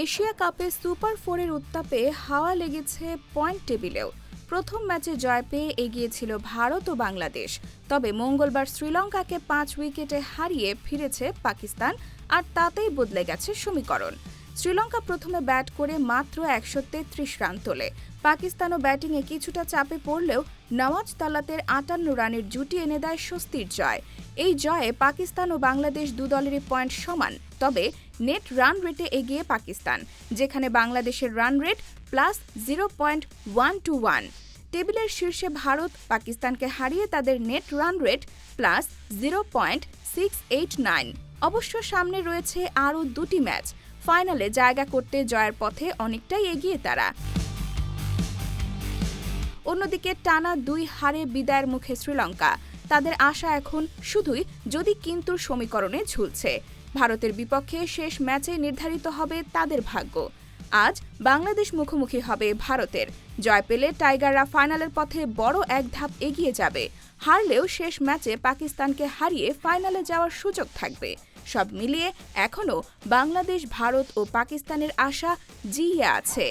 Asia কাপে super ফোরের উত্তাপে হাওয়া লেগেছে পয়েন্ট টেবিলেও। প্রথম ম্যাচে জয় পেয়ে এগিয়েছিল ভারত ও বাংলাদেশ। তবে মঙ্গলবার শ্রীলঙ্কাকে 5 উইকেটে হারিয়ে ফিরেছে পাকিস্তান, আর তাতেই বদলে গেছে সমীকরণ। শ্রীলঙ্কা প্রথমে ব্যাট করে মাত্র 133 রান তোলে। পাকিস্তানও ব্যাটিংয়ে কিছুটা চাপে পড়লেও নওয়াজ তালাতের 58 রানের জুটি এনে দেয় স্বস্তির জয়। এই জয়ে পাকিস্তান ও বাংলাদেশ দু দলেরই পয়েন্ট সমান, তবে নেট রান রেটে এগিয়ে পাকিস্তান, যেখানে বাংলাদেশের রান রেট +0.121। টেবিলের শীর্ষে ভারত পাকিস্তানকে হারিয়ে তাদের নেট রান রেট +0.689। অবশ্য সামনে রয়েছে আরও দুটি ম্যাচ। ফাইনালে জায়গা করতে জয়ের পথে অনেকটাই এগিয়ে তারা। অন্যদিকে টানা 2 হারে বিদায়ের মুখে শ্রীলঙ্কা। তাদের আশা এখন শুধুই যদি কিন্তুর সমীকরণে ঝুলছে। ভারতের বিপক্ষে শেষ ম্যাচে নির্ধারিত হবে তাদের ভাগ্য। আজ বাংলাদেশ মুখোমুখি হবে ভারতের। জয় পেলে টাইগাররা ফাইনালের পথে বড় এক ধাপ এগিয়ে যাবে। হারলেও শেষ ম্যাচে পাকিস্তানকে হারিয়ে ফাইনালে যাওয়ার সুযোগ থাকবে। সব মিলিয়ে এখনও বাংলাদেশ, ভারত ও পাকিস্তানের আশা জিইয়ে আছে।